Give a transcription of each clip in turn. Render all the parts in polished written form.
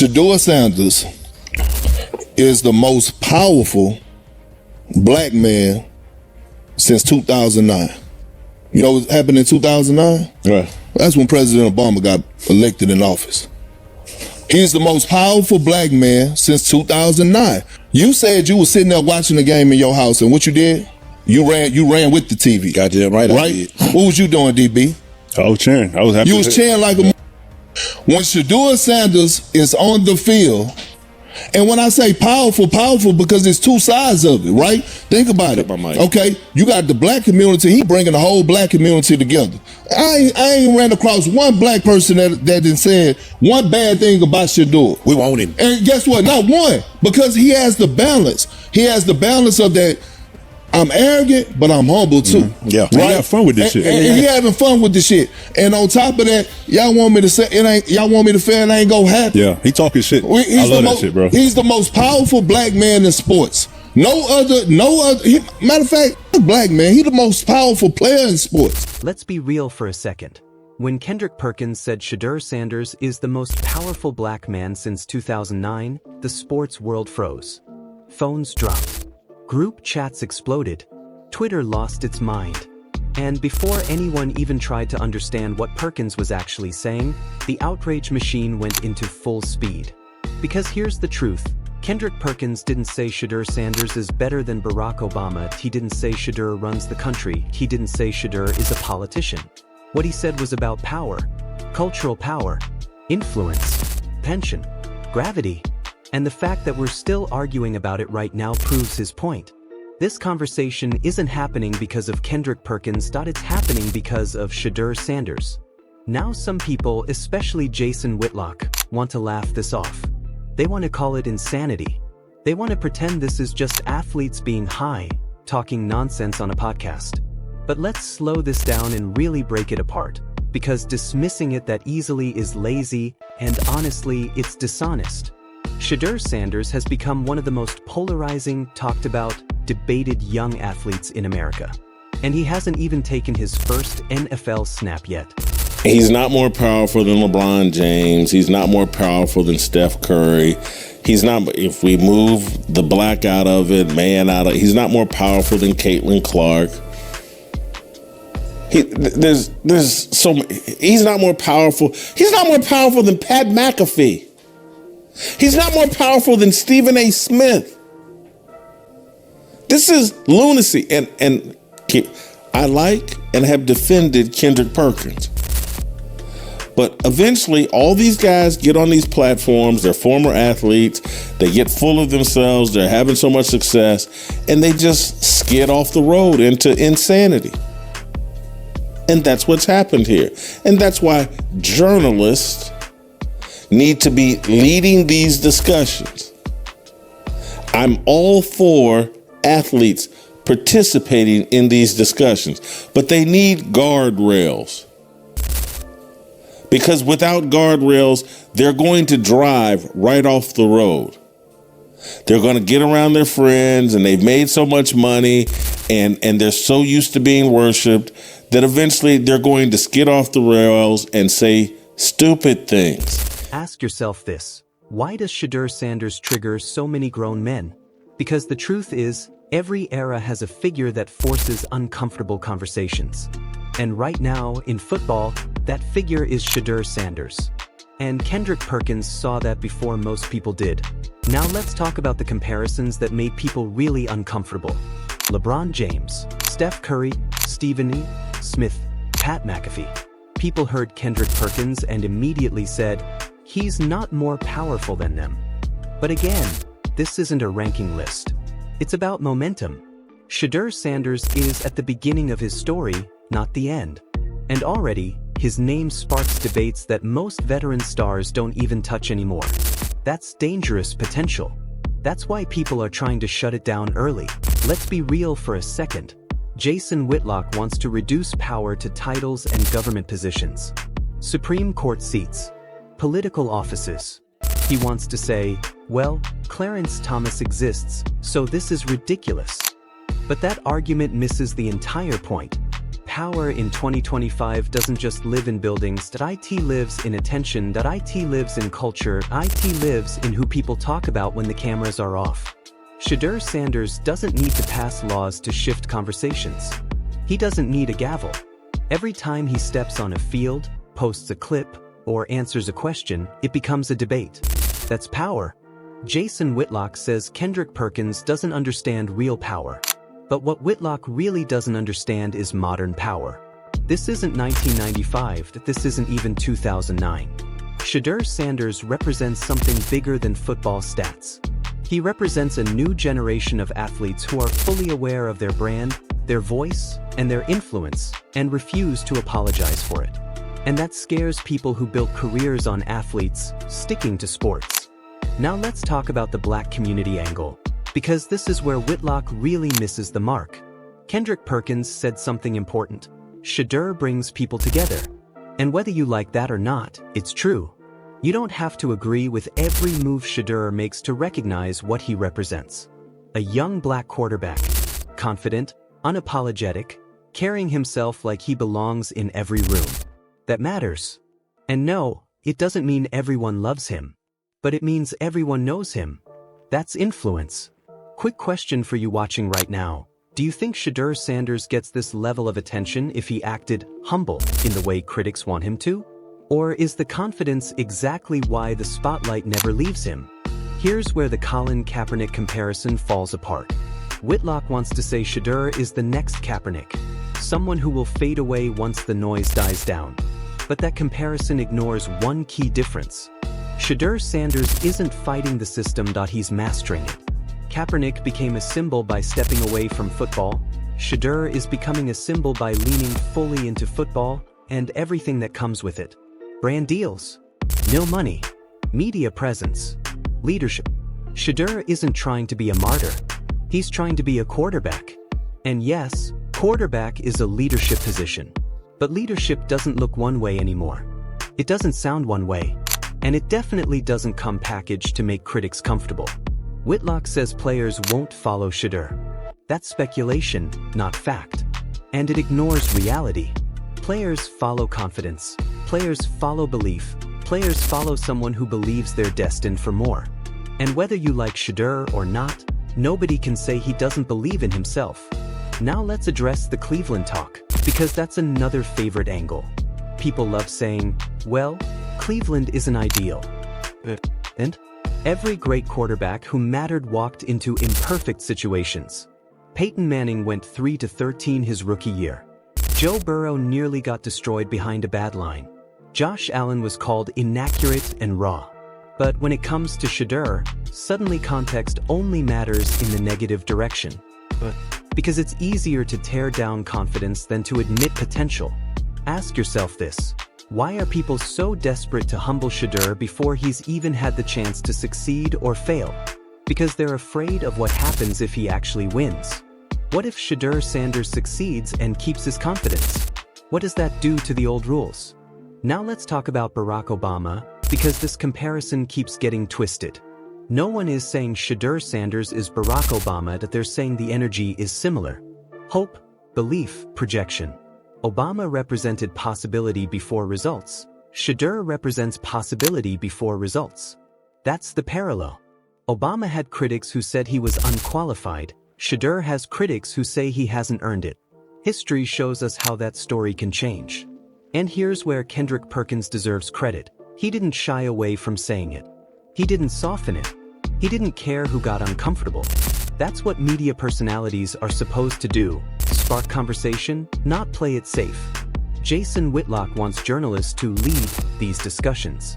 Shedeur Sanders is the most powerful black man since 2009. You know what happened in 2009? Right. That's when President Obama got elected in office. He's the most powerful black man since 2009. You said you were sitting there watching the game in your house, and what you did? You ran with the TV. Goddamn right, I did. What was you doing, DB? I was cheering. I was happy. You was cheering like a. When Shedeur Sanders is on the field, and when I say powerful because there's two sides of it, right? Think about it. Okay, you got the black community. He bringing the whole black community together. I ain't ran across one black person that didn't said one bad thing about Shedeur. We want him. And guess what? Not one, because he has the balance. He has the balance of that. I'm arrogant, but I'm humble too. Mm-hmm. Yeah, right? He have fun with this shit. And he having fun with this shit. And on top of that, y'all want me to say it ain't. Y'all want me to say it ain't gonna happen. Yeah, he talking shit. I love that shit, bro. He's the most powerful black man in sports. No other. Matter of fact, black man. He the most powerful player in sports. Let's be real for a second. When Kendrick Perkins said Shedeur Sanders is the most powerful black man since 2009, the sports world froze. Phones dropped. Group chats exploded. Twitter lost its mind. And before anyone even tried to understand what Perkins was actually saying, the outrage machine went into full speed. Because here's the truth. Kendrick Perkins didn't say Shedeur Sanders is better than Barack Obama. He didn't say Shedeur runs the country. He didn't say Shedeur is a politician. What he said was about power, cultural power, influence, pension, gravity. And the fact that we're still arguing about it right now proves his point. This conversation isn't happening because of Kendrick Perkins. It's happening because of Shedeur Sanders. Now some people, especially Jason Whitlock, want to laugh this off. They want to call it insanity. They want to pretend this is just athletes being high, talking nonsense on a podcast. But let's slow this down and really break it apart, because dismissing it that easily is lazy, and honestly, it's dishonest. Shedeur Sanders has become one of the most polarizing, talked about, debated young athletes in America. And he hasn't even taken his first NFL snap yet. He's not more powerful than LeBron James. He's not more powerful than Steph Curry. He's not, if we move the black out of it, he's not more powerful than Caitlin Clark. He's not more powerful. He's not more powerful than Pat McAfee. He's not more powerful than Stephen A. Smith. This is lunacy. And I like and have defended Kendrick Perkins. But eventually, all these guys get on these platforms. They're former athletes. They get full of themselves. They're having so much success. And they just skid off the road into insanity. And that's what's happened here. And that's why journalists need to be leading these discussions. I'm all for athletes participating in these discussions, but they need guardrails. Because without guardrails, they're going to drive right off the road. They're going to get around their friends, and they've made so much money, and they're so used to being worshipped that eventually they're going to skid off the rails and say stupid things. Ask yourself this. Why does Shedeur Sanders trigger so many grown men? Because the truth is, every era has a figure that forces uncomfortable conversations. And right now, in football, that figure is Shedeur Sanders. And Kendrick Perkins saw that before most people did. Now let's talk about the comparisons that made people really uncomfortable. LeBron James, Steph Curry, Stephen A. Smith, Pat McAfee. People heard Kendrick Perkins and immediately said, he's not more powerful than them. But again, this isn't a ranking list. It's about momentum. Shedeur Sanders is at the beginning of his story, not the end. And already, his name sparks debates that most veteran stars don't even touch anymore. That's dangerous potential. That's why people are trying to shut it down early. Let's be real for a second. Jason Whitlock wants to reduce power to titles and government positions. Supreme Court seats. Political offices. He wants to say, well, Clarence Thomas exists, so this is ridiculous. But that argument misses the entire point. power in 2025 doesn't just live in buildings. It lives in attention. It lives in culture. It lives in who people talk about when the cameras are off. Shedeur Sanders doesn't need to pass laws to shift conversations. He doesn't need a gavel. Every time he steps on a field, posts a clip, or answers a question, it becomes a debate. That's power. Jason Whitlock says Kendrick Perkins doesn't understand real power. But what Whitlock really doesn't understand is modern power. This isn't 1995, this isn't even 2009. Shedeur Sanders represents something bigger than football stats. He represents a new generation of athletes who are fully aware of their brand, their voice, and their influence, and refuse to apologize for it. And that scares people who built careers on athletes sticking to sports. Now let's talk about the black community angle, because this is where Whitlock really misses the mark. Kendrick Perkins said something important. Shedeur brings people together. And whether you like that or not, it's true. You don't have to agree with every move Shedeur makes to recognize what he represents. A young black quarterback, confident, unapologetic, carrying himself like he belongs in every room. That matters. And no, it doesn't mean everyone loves him. But it means everyone knows him. That's influence. Quick question for you watching right now. Do you think Shedeur Sanders gets this level of attention if he acted humble in the way critics want him to? Or is the confidence exactly why the spotlight never leaves him? Here's where the Colin Kaepernick comparison falls apart. Whitlock wants to say Shedeur is the next Kaepernick, someone who will fade away once the noise dies down. But that comparison ignores one key difference. Shedeur Sanders isn't fighting the system, he's mastering it. Kaepernick became a symbol by stepping away from football. Shedeur is becoming a symbol by leaning fully into football and everything that comes with it. Brand deals, no money, media presence, leadership. Shedeur isn't trying to be a martyr. He's trying to be a quarterback. And yes, quarterback is a leadership position. But leadership doesn't look one way anymore. It doesn't sound one way. And it definitely doesn't come packaged to make critics comfortable. Whitlock says players won't follow Shedeur. That's speculation, not fact. And it ignores reality. Players follow confidence. Players follow belief. Players follow someone who believes they're destined for more. And whether you like Shedeur or not, nobody can say he doesn't believe in himself. Now let's address the Cleveland talk, because that's another favorite angle. People love saying, well, Cleveland isn't ideal. And every great quarterback who mattered walked into imperfect situations. Peyton Manning went 3-13 his rookie year. Joe Burrow nearly got destroyed behind a bad line. Josh Allen was called inaccurate and raw. But when it comes to Shedeur, suddenly context only matters in the negative direction. Because it's easier to tear down confidence than to admit potential. Ask yourself this. Why are people so desperate to humble Shedeur before he's even had the chance to succeed or fail? Because they're afraid of what happens if he actually wins. What if Shedeur Sanders succeeds and keeps his confidence? What does that do to the old rules? Now let's talk about Barack Obama, because this comparison keeps getting twisted. No one is saying Shedeur Sanders is Barack Obama, that they're saying the energy is similar. Hope, belief, projection. Obama represented possibility before results. Shedeur represents possibility before results. That's the parallel. Obama had critics who said he was unqualified. Shedeur has critics who say he hasn't earned it. History shows us how that story can change. And here's where Kendrick Perkins deserves credit. He didn't shy away from saying it. He didn't soften it. He didn't care who got uncomfortable. That's what media personalities are supposed to do. Spark conversation, not play it safe. Jason Whitlock wants journalists to lead these discussions.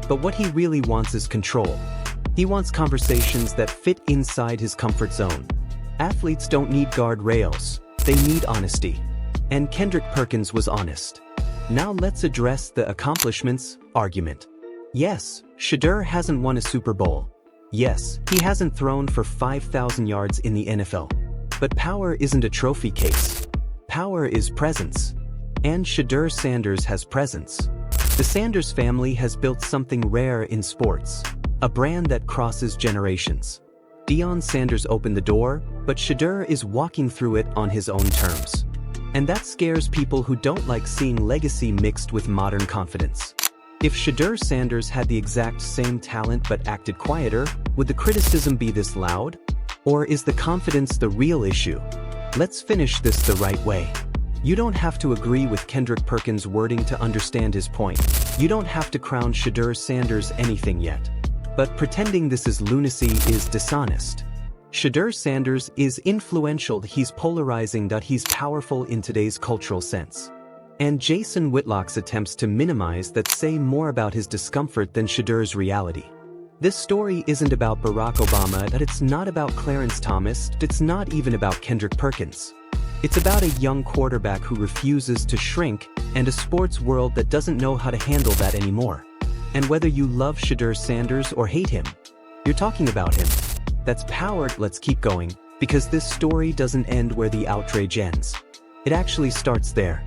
But what he really wants is control. He wants conversations that fit inside his comfort zone. Athletes don't need guardrails. They need honesty. And Kendrick Perkins was honest. Now let's address the accomplishments argument. Yes, Shedeur hasn't won a Super Bowl. Yes, he hasn't thrown for 5,000 yards in the NFL. But power isn't a trophy case. Power is presence. And Shedeur Sanders has presence. The Sanders family has built something rare in sports. A brand that crosses generations. Deion Sanders opened the door, but Shedeur is walking through it on his own terms. And that scares people who don't like seeing legacy mixed with modern confidence. If Shedeur Sanders had the exact same talent but acted quieter, would the criticism be this loud? Or is the confidence the real issue? Let's finish this the right way. You don't have to agree with Kendrick Perkins' wording to understand his point. You don't have to crown Shedeur Sanders anything yet. But pretending this is lunacy is dishonest. Shedeur Sanders is influential, he's polarizing, he's powerful in today's cultural sense. And Jason Whitlock's attempts to minimize that say more about his discomfort than Shedeur's reality. This story isn't about Barack Obama, it's not about Clarence Thomas, it's not even about Kendrick Perkins. It's about a young quarterback who refuses to shrink and a sports world that doesn't know how to handle that anymore. And whether you love Shedeur Sanders or hate him, you're talking about him. That's power. Let's keep going, because this story doesn't end where the outrage ends. It actually starts there.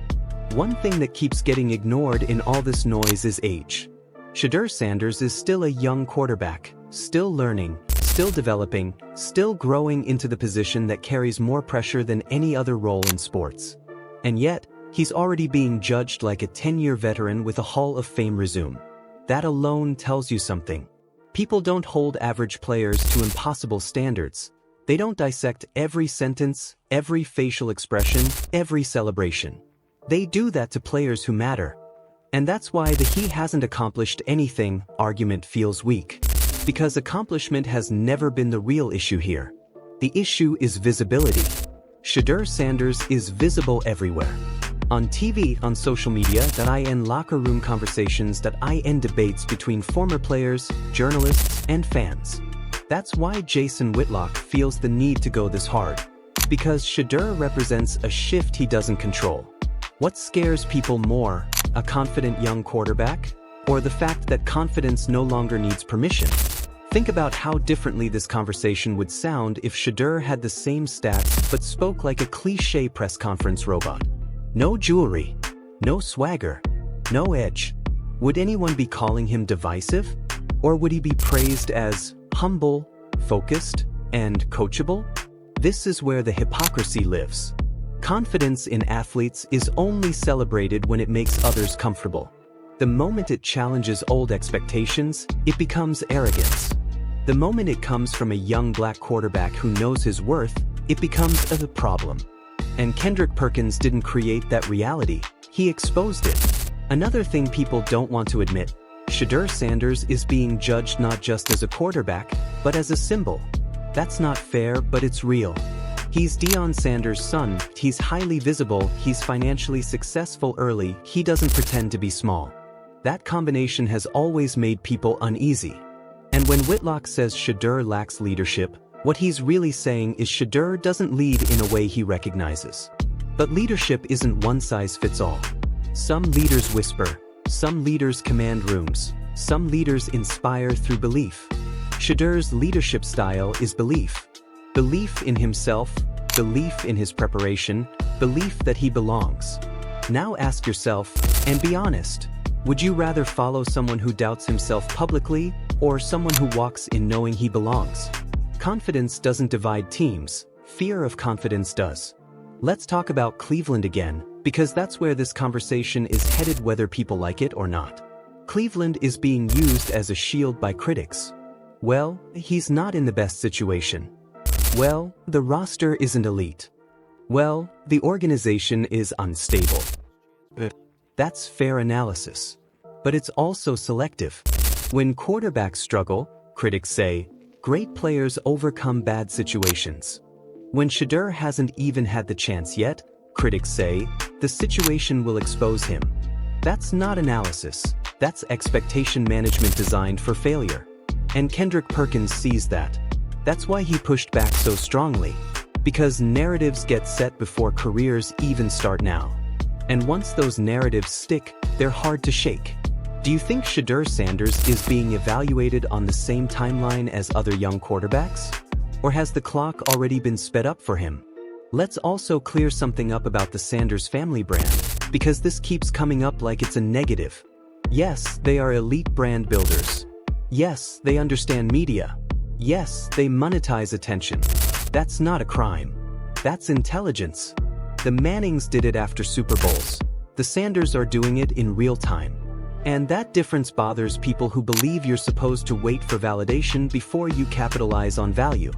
One thing that keeps getting ignored in all this noise is age. Shedeur Sanders is still a young quarterback, still learning, still developing, still growing into the position that carries more pressure than any other role in sports. And yet, he's already being judged like a 10-year veteran with a Hall of Fame resume. That alone tells you something. People don't hold average players to impossible standards. They don't dissect every sentence, every facial expression, every celebration. They do that to players who matter. And that's why the "he hasn't accomplished anything" argument feels weak. Because accomplishment has never been the real issue here. The issue is visibility. Shedeur Sanders is visible everywhere. On TV, on social media, in locker room conversations, in debates between former players, journalists, and fans. That's why Jason Whitlock feels the need to go this hard. Because Shedeur represents a shift he doesn't control. What scares people more, a confident young quarterback? Or the fact that confidence no longer needs permission? Think about how differently this conversation would sound if Shedeur had the same stats but spoke like a cliché press conference robot. No jewelry, no swagger, no edge. Would anyone be calling him divisive? Or would he be praised as humble, focused, and coachable? This is where the hypocrisy lives. Confidence in athletes is only celebrated when it makes others comfortable. The moment it challenges old expectations, it becomes arrogance. The moment it comes from a young black quarterback who knows his worth, it becomes a problem. And Kendrick Perkins didn't create that reality, he exposed it. Another thing people don't want to admit, Shedeur Sanders is being judged not just as a quarterback, but as a symbol. That's not fair, but it's real. He's Deion Sanders' son, he's highly visible, he's financially successful early, he doesn't pretend to be small. That combination has always made people uneasy. And when Whitlock says Shedeur lacks leadership, what he's really saying is Shedeur doesn't lead in a way he recognizes. But leadership isn't one size fits all. Some leaders whisper, some leaders command rooms, some leaders inspire through belief. Shedeur's leadership style is belief. Belief in himself, belief in his preparation, belief that he belongs. Now ask yourself, and be honest, would you rather follow someone who doubts himself publicly, or someone who walks in knowing he belongs? Confidence doesn't divide teams, fear of confidence does. Let's talk about Cleveland again, because that's where this conversation is headed whether people like it or not. Cleveland is being used as a shield by critics. Well, he's not in the best situation. Well, the roster isn't elite. Well, the organization is unstable. That's fair analysis. But it's also selective. When quarterbacks struggle, critics say, great players overcome bad situations. When Shedeur hasn't even had the chance yet, critics say, the situation will expose him. That's not analysis, that's expectation management designed for failure. And Kendrick Perkins sees that. That's why he pushed back so strongly. Because narratives get set before careers even start now. And once those narratives stick, they're hard to shake. Do you think Shedeur Sanders is being evaluated on the same timeline as other young quarterbacks? Or has the clock already been sped up for him? Let's also clear something up about the Sanders family brand, because this keeps coming up like it's a negative. Yes, they are elite brand builders. Yes, they understand media. Yes, they monetize attention. That's not a crime. That's intelligence. The Mannings did it after Super Bowls. The Sanders are doing it in real time. And that difference bothers people who believe you're supposed to wait for validation before you capitalize on value.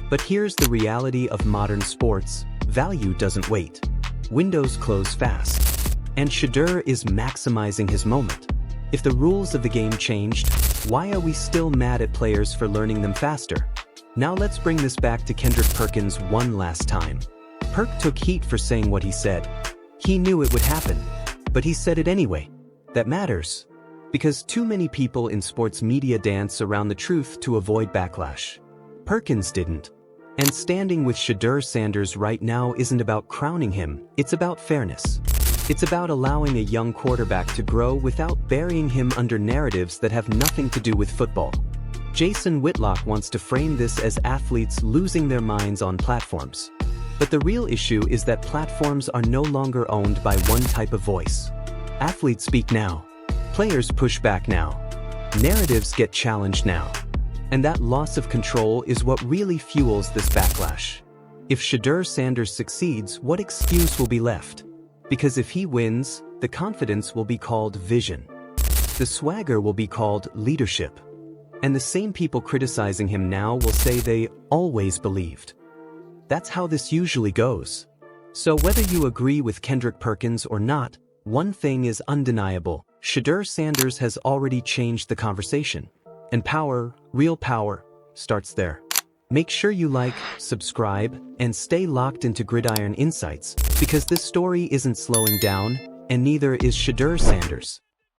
But here's the reality of modern sports: value doesn't wait. Windows close fast. And Shedeur is maximizing his moment. If the rules of the game changed, why are we still mad at players for learning them faster? Now let's bring this back to Kendrick Perkins one last time. Perk took heat for saying what he said. He knew it would happen, but he said it anyway. That matters, because too many people in sports media dance around the truth to avoid backlash. Perkins didn't. And standing with Shedeur Sanders right now isn't about crowning him, it's about fairness. It's about allowing a young quarterback to grow without burying him under narratives that have nothing to do with football. Jason Whitlock wants to frame this as athletes losing their minds on platforms. But the real issue is that platforms are no longer owned by one type of voice. Athletes speak now. Players push back now. Narratives get challenged now. And that loss of control is what really fuels this backlash. If Shedeur Sanders succeeds, what excuse will be left? Because if he wins, the confidence will be called vision. The swagger will be called leadership. And the same people criticizing him now will say they always believed. That's how this usually goes. So whether you agree with Kendrick Perkins or not, one thing is undeniable: Shedeur Sanders has already changed the conversation. And power, real power, starts there. Make sure you like, subscribe, and stay locked into Gridiron Insights, because this story isn't slowing down, and neither is Shedeur Sanders.